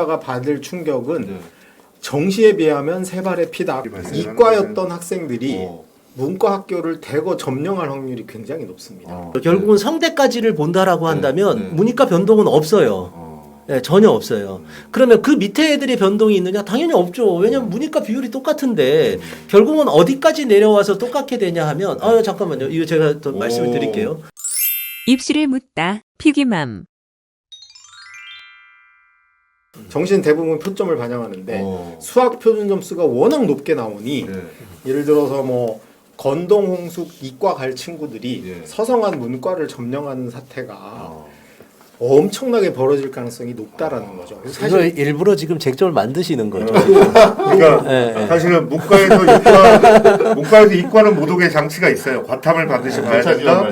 가 받을 충격은 정시에 비하면 세 발의 피다. 이과였던 학생들이 문과 학교를 대거 점령할 확률이 굉장히 높습니다. 결국은 성대까지를 본다라고 한다면 문이과 변동은 없어요. 네, 전혀 없어요. 그러면 그 밑에 애들이 변동이 있느냐? 당연히 없죠. 왜냐면 문이과 비율이 똑같은데 결국은 어디까지 내려와서 똑같게 되냐 하면 잠깐만요. 이거 제가 더 말씀을 드릴게요. 입시를 묻다. 피기맘. 정시는 대부분 표점을 반영하는데 수학 표준 점수가 워낙 높게 나오니 예를 들어서 뭐 건동, 홍숙 이과 갈 친구들이 서성한 문과를 점령하는 사태가 엄청나게 벌어질 가능성이 높다라는 거죠. 사실 일부러 지금 쟁점을 만드시는 거죠. 그러니까 사실은 문과에서 이과는 못 오게 장치가 있어요. 과탐을 반드시 봐야 된다.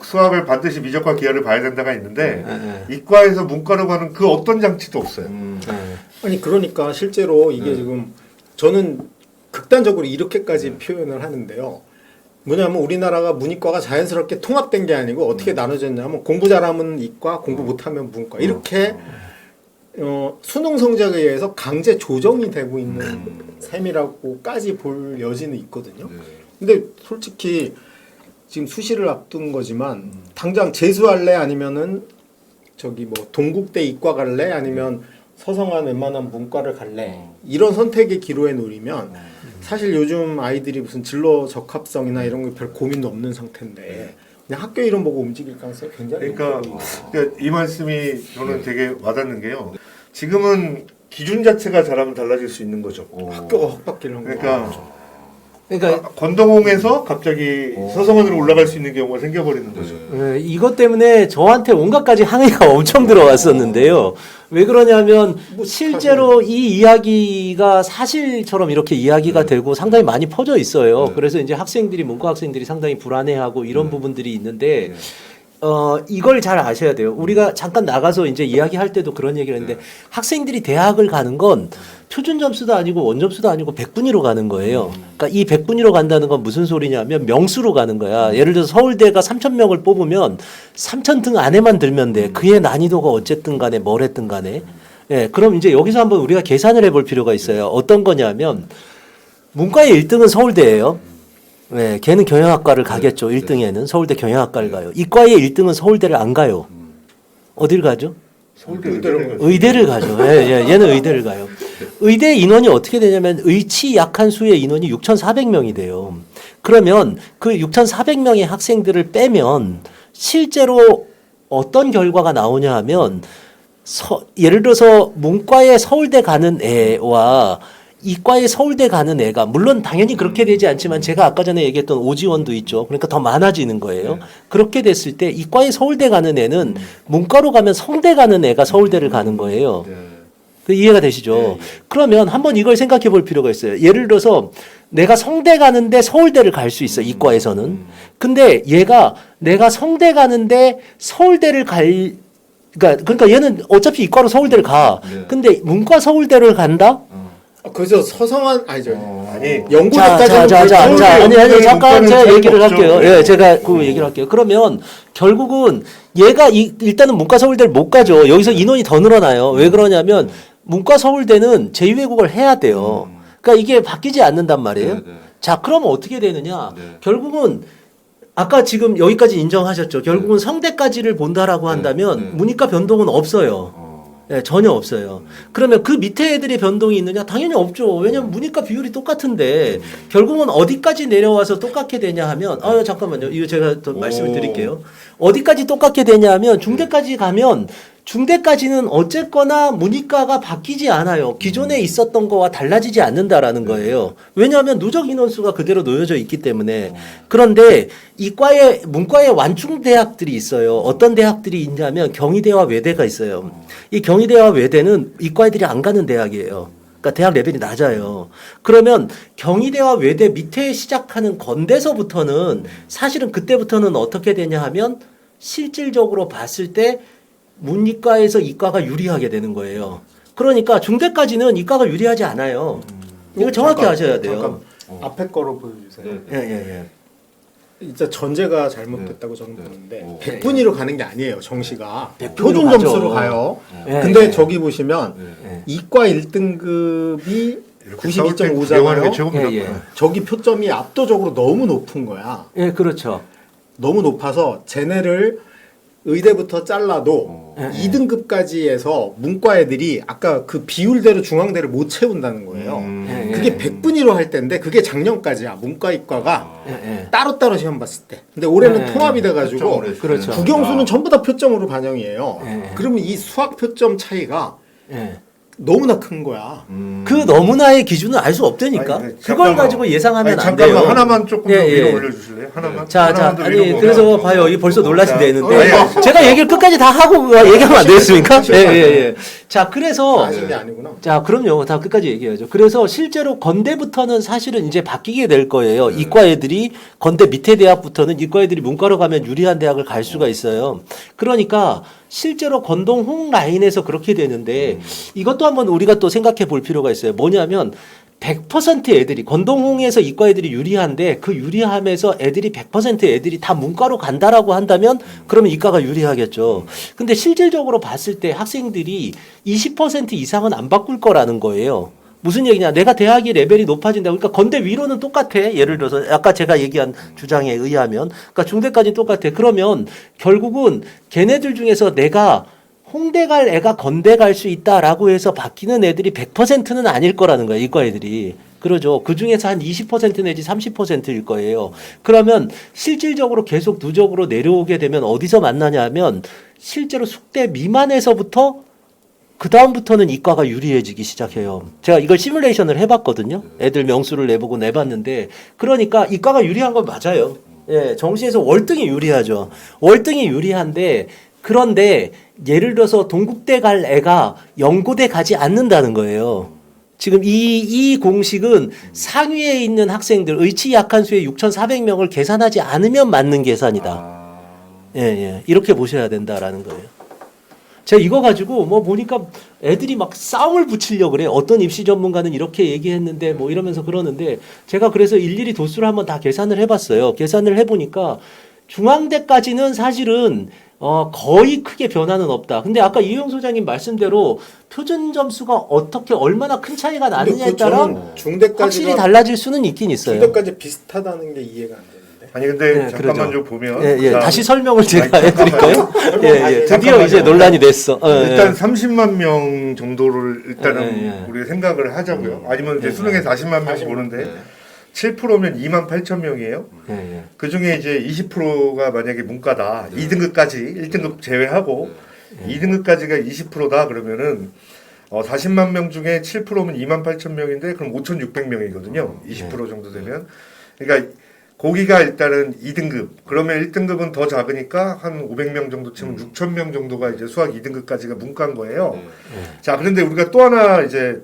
수학을 반드시 미적과 기하를 봐야 된다가 있는데 이과에서 문과로 가는 그 어떤 장치도 없어요. 아니 그러니까 실제로 이게 지금 저는 극단적으로 이렇게까지 표현을 하는데요. 뭐냐면 우리나라가 문이과가 자연스럽게 통합된 게 아니고 어떻게 나눠졌냐면 공부 잘하면 이과, 공부 못하면 문과 이렇게 수능 성적에 의해서 강제 조정이 되고 있는 셈이라고까지 볼 여지는 있거든요. 근데 솔직히 지금 수시를 앞둔 거지만 당장 재수할래 아니면은 저기 뭐 동국대 이과 갈래 아니면 서성한 웬만한 문과를 갈래 이런 선택의 기로에 놓이면 사실 요즘 아이들이 무슨 진로 적합성이나 이런 거 별 고민도 없는 상태인데 그냥 학교 이름 보고 움직일 가능성이 굉장히 그러니까 이 말씀이 저는 되게 와닿는 게요. 지금은 기준 자체가 잘하면 달라질 수 있는 거죠. 학교가 확 바뀌는 거죠. 그러니까 건동홍에서 갑자기 서성원으로 올라갈 수 있는 경우가 생겨버리는 거죠. 이것 때문에 저한테 온갖 가지 항의가 엄청 들어왔었는데요. 왜 그러냐면 실제로 이 이야기가 사실처럼 이렇게 이야기가 되고 상당히 많이 퍼져 있어요. 그래서 이제 문과 학생들이 상당히 불안해하고 이런 부분들이 있는데 이걸 잘 아셔야 돼요. 우리가 잠깐 나가서 이제 이야기할 때도 그런 얘기를 했는데 학생들이 대학을 가는 건 표준 점수도 아니고 원점수도 아니고 백분위로 가는 거예요. 그러니까 이 백분위로 간다는 건 무슨 소리냐면 명수로 가는 거야. 예를 들어서 서울대가 3,000명을 뽑으면 3,000등 안에만 들면 돼. 그의 난이도가 어쨌든 간에 뭘 했든 간에. 예, 그럼 이제 여기서 한번 우리가 계산을 해볼 필요가 있어요. 어떤 거냐면 문과의 1등은 서울대예요. 네, 걔는 경영학과를 가겠죠. 1등에는 서울대 경영학과를 가요. 이과의 1등은 서울대를 안 가요. 어딜 가죠? 의대를 가죠. 얘는 의대를 가요. 의대 인원이 어떻게 되냐면 의치 약한 수의 인원이 6,400명이 돼요. 그러면 그 6,400명의 학생들을 빼면 실제로 어떤 결과가 나오냐 하면 예를 들어서 문과에 서울대 가는 애와 이과에 서울대 가는 애가 물론 당연히 그렇게 되지 않지만 제가 아까 전에 얘기했던 오지원도 있죠. 그러니까 더 많아지는 거예요. 그렇게 됐을 때 이과에 서울대 가는 애는 문과로 가면 성대 가는 애가 서울대를 가는 거예요. 그 이해가 되시죠? 그러면 한번 이걸 생각해 볼 필요가 있어요. 예를 들어서 내가 성대 가는데 서울대를 갈 수 있어. 이과에서는. 근데 얘가 내가 성대 가는데 서울대를 그러니까 얘는 어차피 이과로 서울대를 가. 근데 문과 서울대를 간다? 그래서 서성한 아니죠. 아니 연구대까지 아니 잠깐 제가 얘기를 할게요. 예, 제가 그 얘기를 할게요. 그러면 결국은 얘가 일단은 문과 서울대를 못 가죠. 여기서 인원이 더 늘어나요. 왜 그러냐면 문과 서울대는 제2외국어를 해야 돼요. 그러니까 이게 바뀌지 않는단 말이에요. 자, 그러면 어떻게 되느냐? 결국은 아까 지금 여기까지 인정하셨죠. 결국은 성대까지를 본다라고 한다면 문이과 변동은 없어요. 네, 전혀 없어요. 그러면 그 밑에 애들이 변동이 있느냐? 당연히 없죠. 왜냐면 문이과 비율이 똑같은데 결국은 어디까지 내려와서 똑같게 되냐 하면 잠깐만요. 이거 제가 더 말씀을 드릴게요. 어디까지 똑같게 되냐 하면 중대까지 가면 중대까지는 어쨌거나 문이과가 바뀌지 않아요. 기존에 있었던 거와 달라지지 않는다라는 거예요. 왜냐하면 누적 인원수가 그대로 놓여져 있기 때문에. 그런데 문과에 완충 대학들이 있어요. 어떤 대학들이 있냐면 경희대와 외대가 있어요. 이 경희대와 외대는 이과 애들이 안 가는 대학이에요. 그러니까 대학 레벨이 낮아요. 그러면 경희대와 외대 밑에 시작하는 건대서부터는 사실은 그때부터는 어떻게 되냐 하면 실질적으로 봤을 때 문이과에서 이과가 유리하게 되는 거예요. 그러니까 중대까지는 이과가 유리하지 않아요. 이거 정확히 아셔야 돼요. 잠깐 앞에 거로 보여주세요. 예. 진짜 전제가 잘못됐다고 저는 보는데 오. 100분위로 가는 게 아니에요. 정시가 100분위로 표준 가죠. 점수로 가요. 네. 근데 저기 보시면 네. 이과 1등급이 싸울 때 92.5잖아요. 구경하는 게 최고입니다. 예, 예. 저기 표점이 압도적으로 너무 높은 거야. 예, 그렇죠. 너무 높아서 쟤네를 의대부터 잘라도 예, 예. 2등급까지 해서 문과 애들이 아까 그 비율대로 중앙대를 못 채운다는 거예요. 예, 예. 그게 100분위로 할 때인데 그게 작년까지야. 문과 이과가 예, 예. 따로따로 시험 봤을 때. 근데 올해는 예, 통합이 돼가지고 그렇죠. 국영수는 전부 다 표점으로 반영이에요. 예. 그러면 이 수학 표점 차이가 예. 너무나 큰 거야. 그 너무나의 기준은 알 수 없다니까. 아니, 그걸 잠깐만. 가지고 예상하면 아니, 안 돼요. 잠깐만 하나만 조금 더 예, 위로 예. 올려주실래요? 하나만. 자, 하나만 더 아니 위로 그래서 보면. 봐요. 이 벌써 놀라신데 자, 있는데 아니, 제가 얘기를 끝까지 다 하고 얘기하면 안 되겠습니까? 예, 예, 예. 자, 그래서 아신 게 아니구나. 자, 그럼요. 다 끝까지 얘기해야죠. 그래서 실제로 건대부터는 사실은 이제 바뀌게 될 거예요. 이과 애들이 건대 밑에 대학부터는 이과 애들이 문과로 가면 유리한 대학을 갈 수가 있어요. 그러니까 실제로 건동홍 라인에서 그렇게 되는데 이것도 한번 우리가 또 생각해 볼 필요가 있어요. 뭐냐면 100% 애들이 건동홍에서 이과 애들이 유리한데 그 유리함에서 애들이 100% 애들이 다 문과로 간다라고 한다면 그러면 이과가 유리하겠죠. 근데 실질적으로 봤을 때 학생들이 20% 이상은 안 바꿀 거라는 거예요. 무슨 얘기냐? 내가 대학이 레벨이 높아진다. 그러니까 건대 위로는 똑같아. 예를 들어서 아까 제가 얘기한 주장에 의하면, 그러니까 중대까지 똑같아. 그러면 결국은 걔네들 중에서 내가 홍대 갈 애가 건대 갈 수 있다라고 해서 바뀌는 애들이 100%는 아닐 거라는 거야. 이과 애들이. 그러죠. 그 중에서 한 20% 내지 30%일 거예요. 그러면 실질적으로 계속 누적으로 내려오게 되면 어디서 만나냐 하면 실제로 숙대 미만에서부터 그 다음부터는 이과가 유리해지기 시작해요. 제가 이걸 시뮬레이션을 해봤거든요. 애들 명수를 내보고 내봤는데 그러니까 이과가 유리한 건 맞아요. 예, 정시에서 월등히 유리하죠. 월등히 유리한데 그런데 예를 들어서 동국대 갈 애가 연고대 가지 않는다는 거예요. 지금 이 공식은 상위에 있는 학생들 의치 약한 수의 6,400명을 계산하지 않으면 맞는 계산이다. 예, 예. 이렇게 보셔야 된다라는 거예요. 제가 이거 가지고 뭐 보니까 애들이 막 싸움을 붙이려고 그래. 어떤 입시 전문가는 이렇게 얘기했는데 뭐 이러면서 그러는데 제가 그래서 일일이 도수를 한번 다 계산을 해봤어요. 계산을 해보니까 중앙대까지는 사실은 거의 크게 변화는 없다. 근데 아까 이용 소장님 말씀대로 표준 점수가 어떻게 얼마나 큰 차이가 나느냐에 따라 중대까지가 확실히 달라질 수는 있긴 있어요. 중대까지 비슷하다는 게 이해가 안 되는데. 아니 근데 네, 잠깐만 그러죠. 좀 보면 예, 예. 그다음- 다시 설명을 제가 아니, 해드릴까요? 예, 예. 드디어 잠깐만요. 이제 논란이 됐어. 일단 30만 명 정도를 일단은 예, 예. 우리가 생각을 하자고요. 아니면 이제 예, 수능에 40만 명 보는데 7%면 2만 8천 명이에요. 예, 예. 그 중에 이제 20%가 만약에 문과다. 2등급까지 1등급 제외하고 2등급까지가 20%다 그러면은 40만 명 중에 7%면 2만 8천 명인데 그럼 5,600명이거든요. 20% 정도 되면. 그러니까 거기가 일단은 2등급. 그러면 1등급은 더 작으니까 한 500명 정도 치면 6,000명 정도가 이제 수학 2등급까지가 문과인 거예요. 자, 그런데 우리가 또 하나 이제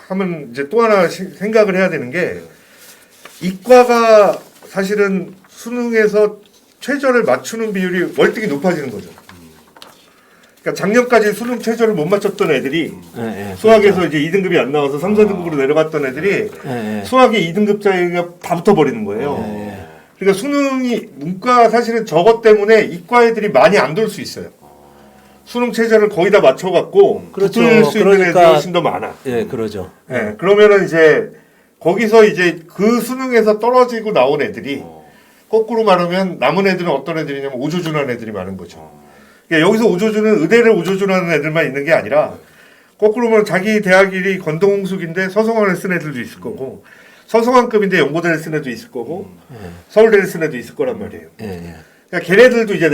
하면 이제 또 하나 생각을 해야 되는 게 이과가 사실은 수능에서 최저를 맞추는 비율이 월등히 높아지는 거죠. 그러니까 작년까지 수능 최저를 못 맞췄던 애들이 예, 예. 수학에서 이제 2등급이 안 나와서 3, 4등급으로 내려갔던 애들이 예, 예. 수학의 2등급 차이가 다 붙어버리는 거예요. 예. 그러니까 수능이 문과 사실은 저것 때문에 이과 애들이 많이 안 돌 수 있어요. 수능 최저를 거의 다 맞춰갖고 그렇죠. 붙을 수 있는 애들이 그러니까- 훨씬 더 많아. 예, 그러죠. 예, 그러면은 이제 거기서 이제 그 수능에서 떨어지고 나온 애들이 거꾸로 말하면 남은 애들은 어떤 애들이냐면 오조준한 애들이 많은 거죠. 그러니까 여기서 오조준은 의대를 오조준하는 애들만 있는 게 아니라 거꾸로 보면 자기 대학 일이 건동홍숙인데 서성환을 쓴 애들도 있을 거고 서성환급인데 연고대를 쓴 애도 있을 거고 서울대를 쓴 애도 있을 거란 말이에요. 예, 예. 그러니까 걔네들도 이제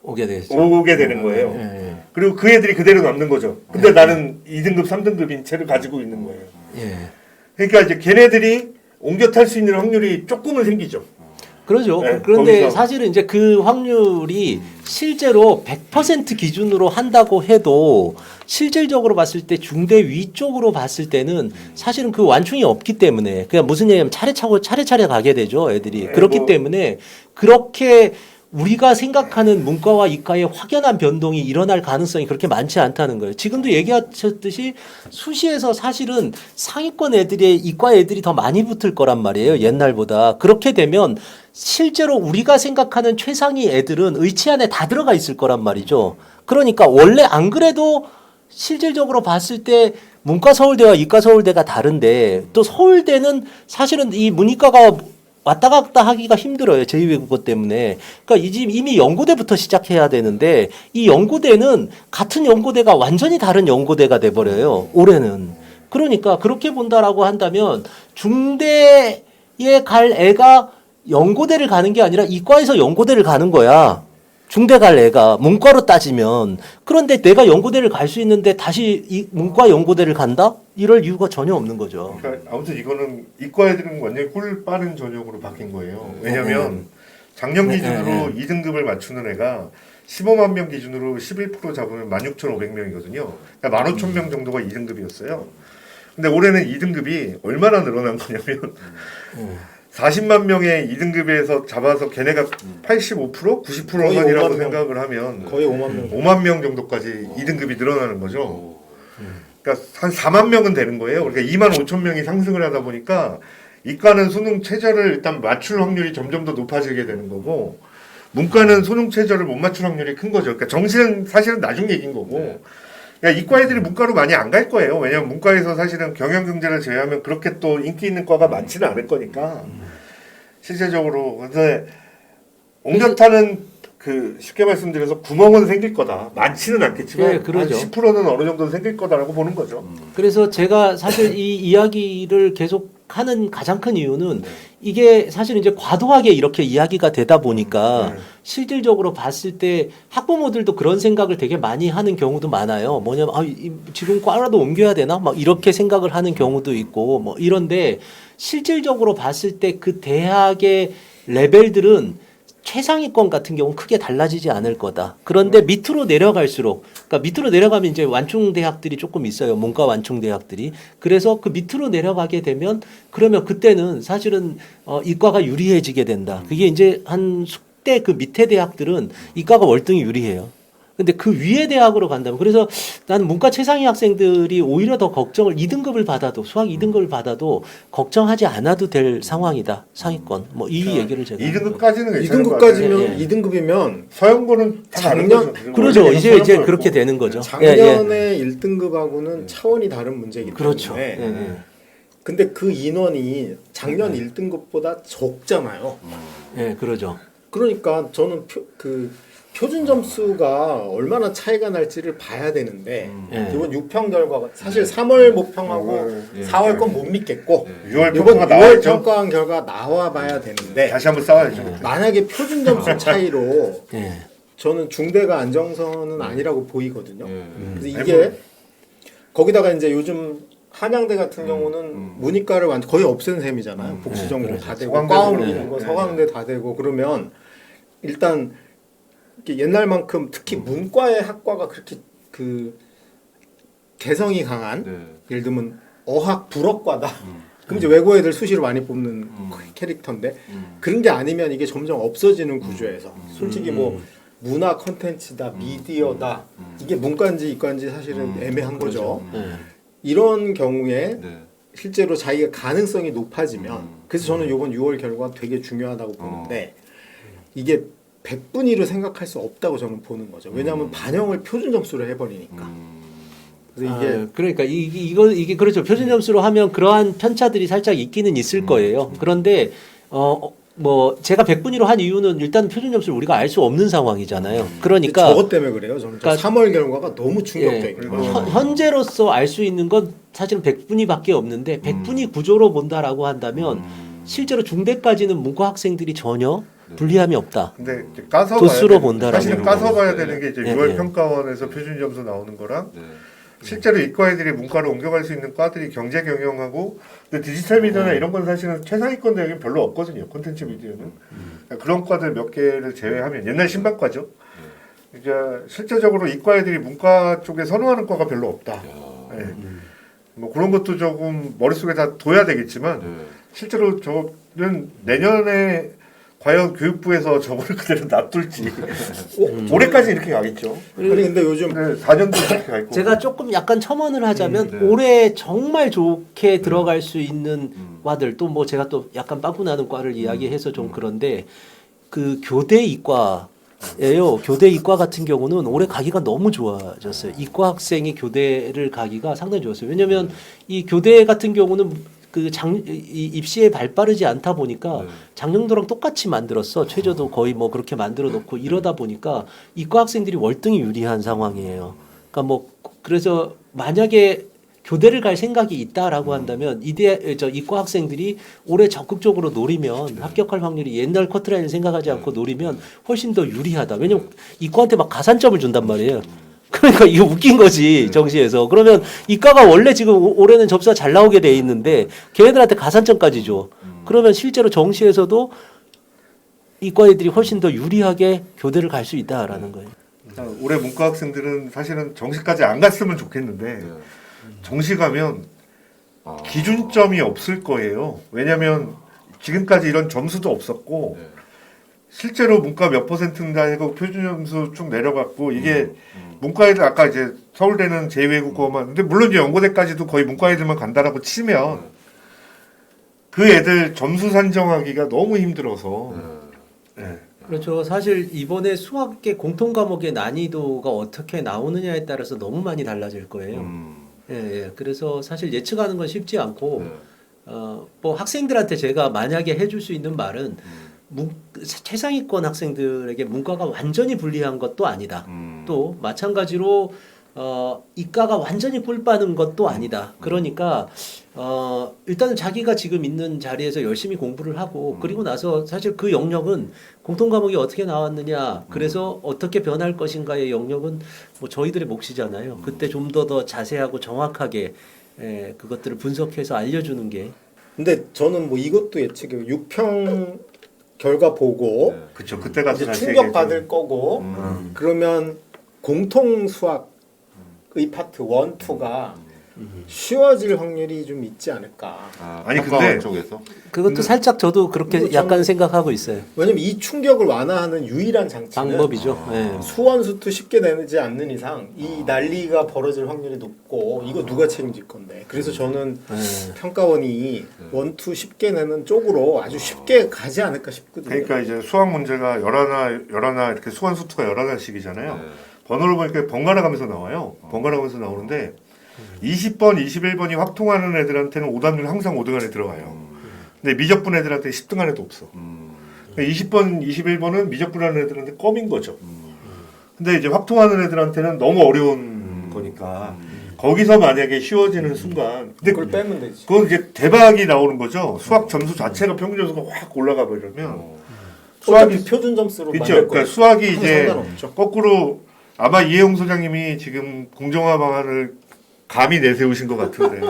오게 되겠죠. 오게 되는 거예요. 예, 예. 그리고 그 애들이 그대로 남는 거죠. 근데 나는 2등급, 3등급인 채를 가지고 있는 거예요. 예. 그러니까 이제 걔네들이 옮겨 탈 수 있는 확률이 조금은 생기죠. 그러죠. 네, 그런데 거기서. 사실은 이제 그 확률이 실제로 100% 기준으로 한다고 해도 실질적으로 봤을 때 중대 위쪽으로 봤을 때는 사실은 그 완충이 없기 때문에 그냥 무슨 얘기냐면 차례차례 가게 되죠. 애들이. 네, 그렇기 뭐. 때문에 그렇게 우리가 생각하는 문과와 이과의 확연한 변동이 일어날 가능성이 그렇게 많지 않다는 거예요. 지금도 얘기하셨듯이 수시에서 사실은 상위권 애들이 이과 애들이 더 많이 붙을 거란 말이에요. 옛날보다. 그렇게 되면 실제로 우리가 생각하는 최상위 애들은 의치 안에 다 들어가 있을 거란 말이죠. 그러니까 원래 안 그래도 실질적으로 봤을 때 문과 서울대와 이과 서울대가 다른데 또 서울대는 사실은 이 문이과가 왔다 갔다 하기가 힘들어요. 제2외국어 때문에. 그러니까 이미 연고대부터 시작해야 되는데 이 연고대는 같은 연고대가 완전히 다른 연고대가 돼버려요. 올해는. 그러니까 그렇게 본다라고 한다면 중대에 갈 애가 연고대를 가는 게 아니라 이과에서 연고대를 가는 거야. 중대 갈 애가 문과로 따지면. 그런데 내가 연고대를 갈 수 있는데 다시 이 문과 연고대를 간다? 이럴 이유가 전혀 없는 거죠. 그러니까 아무튼 이거는 이과 애들은 완전히 꿀 빠른 전형으로 바뀐 거예요. 왜냐하면 작년 기준으로 2등급을 맞추는 애가 15만 명 기준으로 11% 잡으면 16,500명이거든요. 그러니까 15,000명 정도가 2등급이었어요. 근데 올해는 2등급이 얼마나 늘어난 거냐면 40만 명의 2등급에서 잡아서 걔네가 85%? 90%만이라고 생각을 하면 거의 5만 명. 5만 명 정도까지 2등급이 늘어나는 거죠. 그러니까 한 4만 명은 되는 거예요. 그러니까 2만 5천 명이 상승을 하다 보니까 이과는 수능 최저를 일단 맞출 확률이 점점 더 높아지게 되는 거고 문과는 수능 최저를 못 맞출 확률이 큰 거죠. 그러니까 정시는 사실은 나중 얘기인 거고 그러니까 이과 애들이 문과로 많이 안 갈 거예요. 왜냐하면 문과에서 사실은 경영경제를 제외하면 그렇게 또 인기 있는 과가 많지는 않을 거니까 실제적으로. 근데 옹격타는 그 쉽게 말씀드려서 구멍은 생길 거다. 많지는 않겠지만 예, 그러죠. 한 10%는 어느 정도 생길 거다라고 보는 거죠. 그래서 제가 사실 이 이야기를 계속 하는 가장 큰 이유는 이게 사실 이제 과도하게 이렇게 이야기가 되다 보니까 실질적으로 봤을 때 학부모들도 그런 생각을 되게 많이 하는 경우도 많아요. 뭐냐면 지금 과라도 옮겨야 되나? 막 이렇게 생각을 하는 경우도 있고 뭐 이런데 실질적으로 봤을 때 그 대학의 레벨들은 최상위권 같은 경우는 크게 달라지지 않을 거다. 그런데 밑으로 내려갈수록, 그러니까 밑으로 내려가면 이제 완충 대학들이 조금 있어요. 문과 완충 대학들이. 그래서 그 밑으로 내려가게 되면 그러면 그때는 사실은 이과가 유리해지게 된다. 그게 이제 한 숙대 그 밑에 대학들은 이과가 월등히 유리해요. 근데 그 위에 대학으로 간다면 그래서 나는 문과 최상위 학생들이 오히려 더 걱정을 2등급을 받아도 수학 2등급을 받아도 걱정하지 않아도 될 상황이다. 상위권. 뭐 이 얘기를 제가 2등급까지는 괜찮은 것 같아요. 2등급까지면 2등급이면 서영고는 작년 그러죠. 이제 그렇게 되는 거죠. 작년에 1등급하고는 차원이 다른 문제이기 때문에. 그렇죠. 근데 그 인원이 작년 1등급보다 적잖아요. 그러죠. 그러니까 저는 표준 점수가 얼마나 차이가 날지를 봐야 되는데 이번 6평 결과가 사실 3월 모평하고 4월 건 못 믿겠고 6월 이번 평가가 6월 나와야죠. 평가한 결과 나와 봐야 되는데 다시 한번 싸워야죠. 만약에 표준 점수 차이로 예. 저는 중대가 안정선은 아니라고 보이거든요. 그래서 이게 뭐 거기다가 이제 요즘 한양대 같은 경우는 문이과를 완전 거의 없앤 셈이잖아요. 복수 전공 다 되고 서강대도 과학 그렇고. 있는 거 서강대 다 되고 그러면 일단 이렇게 옛날만큼 특히 문과의 학과가 그렇게 그 개성이 강한 예를 들면 어학 불어과다. 그럼 이제 외고 애들 수시로 많이 뽑는 캐릭터인데 그런 게 아니면 이게 점점 없어지는 구조에서 솔직히 뭐 문화 컨텐츠다 미디어다 이게 문과인지 이과인지 사실은 애매한 거죠. 이런 경우에 실제로 자기가 가능성이 높아지면 그래서 저는 이번 6월 결과 되게 중요하다고 보는데 이게 100분위로 생각할 수 없다고 저는 보는 거죠. 왜냐하면 반영을 표준 점수로 해버리니까. 그래서 이게 그러니까 이게 그렇죠. 표준 점수로 하면 그러한 편차들이 살짝 있기는 있을 거예요. 그런데 뭐 제가 100분위로 한 이유는 일단 표준 점수를 우리가 알 수 없는 상황이잖아요. 그러니까 저것 때문에 그래요. 저는 그러니까 3월 결과가 너무 충격적이에요. 현재로서 알 수 있는 건 사실은 100분위밖에 없는데 100분위 구조로 본다라고 한다면 실제로 중대까지는 문과 학생들이 전혀 불리함이 없다. 근데 까서 도수로 본다라고 사실은 보는 까서 봐야 거죠. 되는 게 이제 네, 6월 네. 평가원에서 표준 점수 나오는 거랑 실제로 이과 애들이 문과로 옮겨갈 수 있는 과들이 경제 경영하고 근데 디지털 미디어나 이런 건 사실은 최상위권 대학은 별로 없거든요. 콘텐츠 미디어는 그러니까 그런 과들 몇 개를 제외하면 옛날 신박과죠. 이제 실제적으로 이과 애들이 문과 쪽에 선호하는 과가 별로 없다. 네. 뭐 그런 것도 조금 머릿속에 다 둬야 되겠지만 실제로 저는 내년에 과연 교육부에서 저거를 그대로 놔둘지 올해까지 이렇게 가겠죠. 아니 근데 요즘 4년도 이렇게 가 있고. 제가 조금 약간 첨언을 하자면 네. 올해 정말 좋게 들어갈 수 있는 과들 또 뭐 제가 또 약간 빵꾸 나는 과를 이야기해서 좀 그런데 그 교대 이과예요. 교대 이과 같은 경우는 올해 가기가 너무 좋아졌어요. 이과 학생이 교대를 가기가 상당히 좋았어요. 왜냐하면 이 교대 같은 경우는 그 입시에 발빠르지 않다 보니까 작년도랑 똑같이 만들었어. 최저도 거의 뭐 그렇게 만들어 놓고 이러다 보니까 이과 학생들이 월등히 유리한 상황이에요. 그러니까 뭐 그래서 만약에 교대를 갈 생각이 있다라고 한다면 이과 학생들이 올해 적극적으로 노리면 합격할 확률이 옛날 커트라인을 생각하지 않고 노리면 훨씬 더 유리하다. 왜냐면 이과한테 막 가산점을 준단 말이에요. 그러니까 이거 웃긴 거지 정시에서. 그러면 이과가 원래 지금 올해는 접수가 잘 나오게 돼 있는데 걔네들한테 가산점까지 줘. 그러면 실제로 정시에서도 이과 애들이 훨씬 더 유리하게 교대를 갈 수 있다라는 거예요. 올해 문과 학생들은 사실은 정시까지 안 갔으면 좋겠는데 정시 가면 기준점이 없을 거예요. 왜냐하면 지금까지 이런 점수도 없었고 실제로 문과 몇 %인가 해고 표준 점수 쭉 내려갔고 이게 문과 애들 아까 이제 서울대는 제2외국어만 근데 물론 이제 연고대까지도 거의 문과 애들만 간다라고 치면 그 애들 점수 산정하기가 너무 힘들어서 네. 그렇죠. 사실 이번에 수학의 공통 과목의 난이도가 어떻게 나오느냐에 따라서 너무 많이 달라질 거예요. 예. 그래서 사실 예측하는 건 쉽지 않고 뭐 학생들한테 제가 만약에 해줄 수 있는 말은 최상위권 학생들에게 문과가 완전히 불리한 것도 아니다. 또 마찬가지로 이과가 완전히 꿀 빠는 것도 아니다. 그러니까 일단은 자기가 지금 있는 자리에서 열심히 공부를 하고 그리고 나서 사실 그 영역은 공통 과목이 어떻게 나왔느냐 그래서 어떻게 변할 것인가의 영역은 뭐 저희들의 몫이잖아요. 그때 좀 더 자세하고 정확하게 그것들을 분석해서 알려주는 게. 근데 저는 뭐 이것도 예측해요. 6평 결과 보고 그쵸 그때 가서 이제 다시 충격 얘기해줘. 받을 거고 그러면 공통 수학의 파트 1, 2가 쉬워질 확률이 좀 있지 않을까. 아니, 근데 쪽에서 그것도 살짝 저도 그렇게 이거 약간 저는- 생각하고 있어요. 왜냐면 이 충격을 완화하는 유일한 장치는 방법이죠. 예. 수원수투 쉽게 내지 않는 이상 이 난리가 벌어질 확률이 높고 이거 누가 책임질 건데. 그래서 저는 평가원이 1, 2 쉽게 내는 쪽으로 아주 쉽게 가지 않을까 싶거든요. 그러니까 이제 수학 문제가 열하나 이렇게 수원 수투가 11식이잖아요. 번호를 보니까 번갈아 가면서 나와요. 번갈아 가면서 나오는데 20번, 21번이 확통하는 애들한테는 오답률 항상 5등 안에 들어가요. 근데 미적분 애들한테 10등 안에도 없어. 그러니까 20번, 21번은 미적분하는 애들한테 껌인 거죠. 근데 이제 확통하는 애들한테는 너무 어려운 거니까 거기서 만약에 쉬워지는 순간 근데 그걸 빼면 되지. 그건 이제 대박이 나오는 거죠. 수학 점수 자체가 평균 점수가 확 올라가 버리면 수학이 표준 점수로 그렇죠. 만들 그러니까 거예요. 수학이 이제 상관없죠. 거꾸로 아마 이해용 소장님이 지금 공정화 방안을 감히 내세우신 것 같은데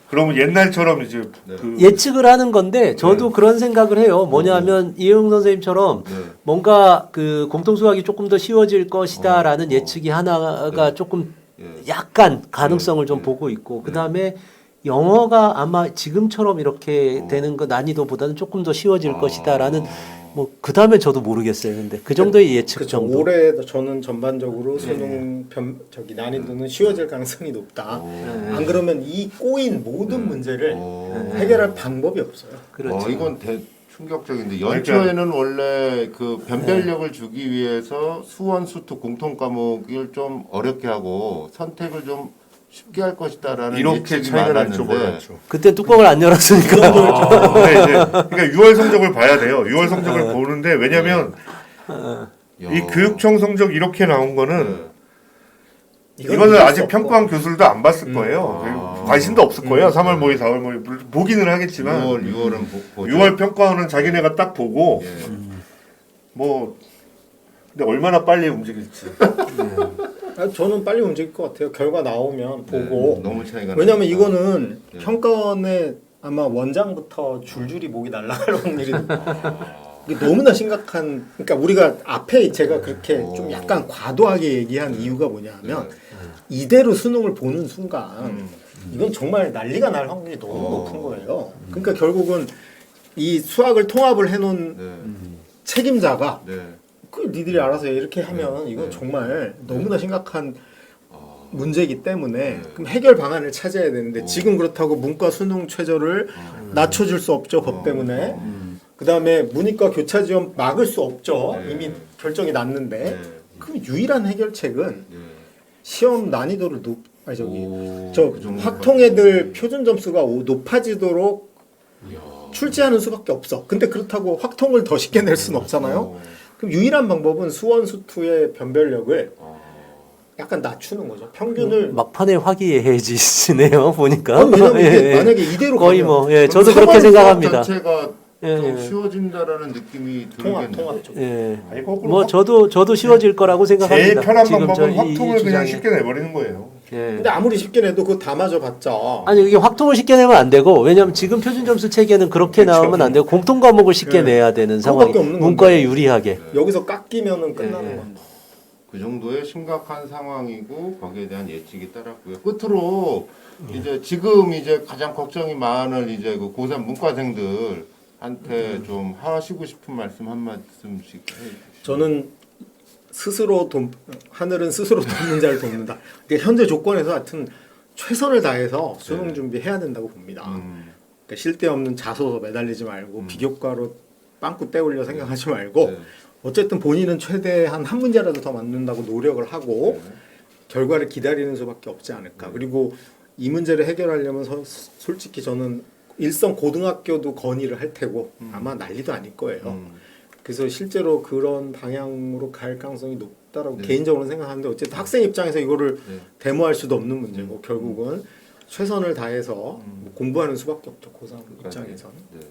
그러면 옛날처럼 이제 그 예측을 하는 건데 저도 그런 생각을 해요. 뭐냐면 이혜용 선생님처럼 뭔가 그 공통 수학이 조금 더 쉬워질 것이다라는 예측이 하나가 조금 약간 가능성을 좀 보고 있고 그다음에 영어가 아마 지금처럼 이렇게 되는 거 난이도보다는 조금 더 쉬워질 것이다라는 뭐 그다음에 저도 모르겠어요. 근데 그 정도의 예측 그렇죠. 정도. 올해 저는 전반적으로 수능 난이도는 쉬워질 가능성이 높다. 안 그러면 이 꼬인 모든 문제를 해결할 방법이 없어요. 그렇죠. 이건 충격적인데 연초에는 원래 그 변별력을 주기 위해서 수원 수투 공통 과목을 좀 어렵게 하고 선택을 좀 쉽게 할 것이다라는 이렇게 예측이 차이가 날 줄 많았는데 몰랐죠. 그때 뚜껑을 안 열었으니까. 근데 이제 그러니까 6월 성적을 봐야 돼요. 6월 성적을 보는데 왜냐면 이 교육청 성적 이렇게 나온 거는 이거는 아직 평가한 교수들도 안 봤을 거예요. 관심도 없을 거예요. 3월 모의, 4월 모의 보기는 하겠지만 6월은 보죠. 6월 평가원은 자기네가 딱 보고 뭐 근데 얼마나 빨리 움직일지. 저는 빨리 움직일 것 같아요. 결과 나오면 보고. 너무 차이가 왜냐면 나니까. 이거는 평가원에 아마 원장부터 줄줄이 목이 날아갈 확률이 이게 너무나 심각한. 그러니까 우리가 앞에 제가 그렇게 좀 약간 과도하게 얘기한 이유가 뭐냐면 이대로 수능을 보는 순간 이건 정말 난리가 날 확률이 너무 높은 거예요. 그러니까 결국은 이 수학을 통합을 해놓은 네. 책임자가 네. 그 니들이 알아서 이렇게 하면 이건 네. 정말 너무나 심각한 아. 문제이기 때문에 네. 그럼 해결 방안을 찾아야 되는데 어. 지금 그렇다고 문과 수능 최저를 낮춰줄 수 없죠 법 때문에. 그다음에 문이과 교차 지원 막을 수 없죠. 네. 이미 결정이 났는데. 네. 그럼 유일한 해결책은 네. 시험 난이도를 아니 저기 오, 저 그 정도까지. 확통 애들 표준 점수가 높아지도록 이야. 출제하는 수밖에 없어. 근데 그렇다고 확통을 더 쉽게 낼 수는 없잖아요. 어. 그럼 유일한 방법은 수원 수투의 변별력을 아. 약간 낮추는 거죠. 평균을 막판에 화기애애지시네요 보니까. 아니, 왜냐면 이게 예. 만약에 이대로 거의 가면 뭐 예, 저도 그럼 그렇게 생활 생각합니다. 자체가 예, 좀 예. 쉬워진다라는 느낌이 통합 들겠네요. 통합 쪽. 예. 아니, 거꾸로 뭐 저도 쉬워질 거라고 생각합니다. 제일 편한 지금 방법은 저희 확통을 그냥 주장이. 쉽게 내버리는 거예요. 예. 근데 아무리 쉽게 내도 그거 다 맞아봤자 아니 이게 확통을 쉽게 내면 안 되고 왜냐하면 지금 표준 점수 체계는 그렇게 그렇죠. 나오면 안 되고 공통 과목을 쉽게 네. 내야 되는 상황이 그거밖에 없는 문과에 건데. 유리하게. 여기서 깎이면은 끝나는 예. 건데. 그 정도의 심각한 상황이고 거기에 대한 예측이 따랐고요. 끝으로 이제 지금 이제 가장 걱정이 많을 이제 그 고3 문과생들한테 좀 하시고 싶은 말씀 한 말씀씩 해주시죠. 저는 스스로 하늘은 스스로 돕는 자를 돕는다. 근데 현재 조건에서 하여튼 최선을 다해서 수능 네. 준비해야 된다고 봅니다. 그러니까 실대 없는 자소서 매달리지 말고 비교과로 빵꾸 떼올려 생각하지 말고 네. 어쨌든 본인은 최대한 한 문제라도 더 맞는다고 노력을 하고 결과를 기다리는 수밖에 없지 않을까. 그리고 이 문제를 해결하려면 솔직히 저는 일선 고등학교도 건의를 할 테고 아마 난리도 아닐 거예요. 그래서 실제로 그런 방향으로 갈 가능성이 높다라고 네. 개인적으로 생각하는데 어쨌든 학생 입장에서 이거를 네. 데모할 수도 없는 문제고 결국은 최선을 다해서 뭐 공부하는 수밖에 없죠. 고3 입장에서는. 네.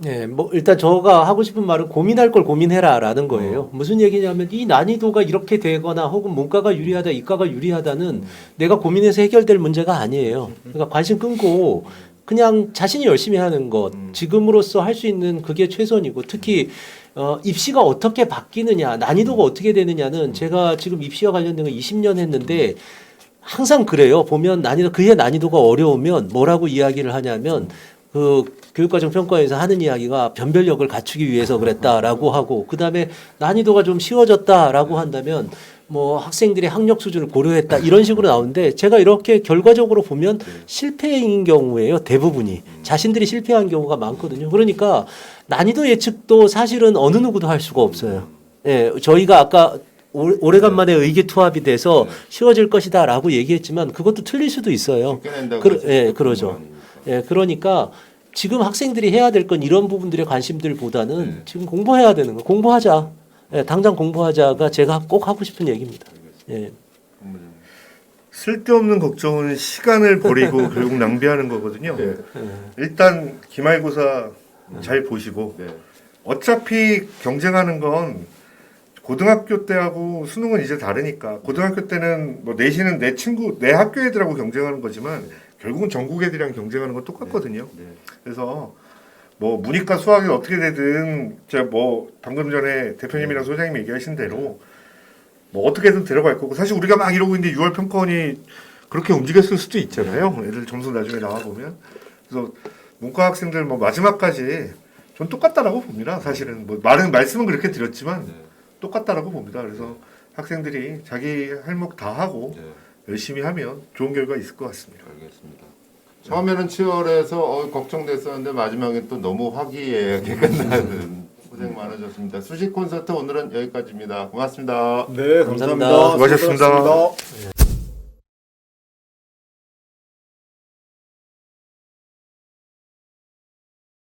예, 뭐 일단 저가 하고 싶은 말은 고민할 걸 고민해라라는 거예요. 무슨 얘기냐면 이 난이도가 이렇게 되거나 혹은 문과가 유리하다, 이과가 유리하다는 내가 고민해서 해결될 문제가 아니에요. 그러니까 관심 끊고 그냥 자신이 열심히 하는 것, 지금으로서 할 수 있는 그게 최선이고 특히 입시가 어떻게 바뀌느냐, 난이도가 어떻게 되느냐는 제가 지금 입시와 관련된 거 20년 했는데 항상 그래요. 보면 그의 난이도가 어려우면 뭐라고 이야기를 하냐면 그 교육과정 평가에서 하는 이야기가 변별력을 갖추기 위해서 그랬다라고 하고 그다음에 난이도가 좀 쉬워졌다라고 한다면 뭐 학생들의 학력 수준을 고려했다 이런 식으로 나오는데 제가 이렇게 결과적으로 보면 실패인 경우에요. 대부분이 자신들이 실패한 경우가 많거든요. 그러니까 난이도 예측도 사실은 어느 누구도 할 수가 없어요. 예, 저희가 아까 오래간만에 의기투합이 돼서 쉬워질 것이다라고 얘기했지만 그것도 틀릴 수도 있어요. 쉽게 낸다고 해서 예, 그건 그러죠. 아니니까. 예, 그러니까 지금 학생들이 해야 될 건 이런 부분들의 관심들보다는 네. 지금 공부해야 되는 거. 공부하자. 예, 당장 공부하자가 제가 꼭 하고 싶은 얘기입니다. 예. 쓸데없는 걱정은 시간을 버리고 결국 낭비하는 거거든요. 일단 기말고사 잘 보시고 네. 어차피 경쟁하는 건 고등학교 때하고 수능은 이제 다르니까 고등학교 때는 뭐 내신은 내 학교 애들하고 경쟁하는 거지만 결국은 전국 애들이랑 경쟁하는 건 똑같거든요. 네. 그래서 뭐 문이과 수학이 어떻게 되든 제가 뭐 방금 전에 대표님이랑 소장님이 얘기하신 대로 뭐 어떻게든 들어갈 거고 사실 우리가 막 이러고 있는데 6월 평가원이 그렇게 움직였을 수도 있잖아요. 애들 점수 나중에 나와 보면 그래서 문과 학생들 뭐 마지막까지 전 똑같다라고 봅니다. 사실은 뭐 말씀은 그렇게 드렸지만 똑같다라고 봅니다. 그래서 학생들이 자기 할 목 다 하고 네. 열심히 하면 좋은 결과 있을 것 같습니다. 알겠습니다. 처음에는 치열해서 걱정됐었는데 마지막에 또 너무 화기애애하게 끝나는 고생 많으셨습니다. 수식 콘서트 오늘은 여기까지입니다. 고맙습니다. 네, 감사합니다. 감사합니다. 수고하셨습니다. 수고하셨습니다.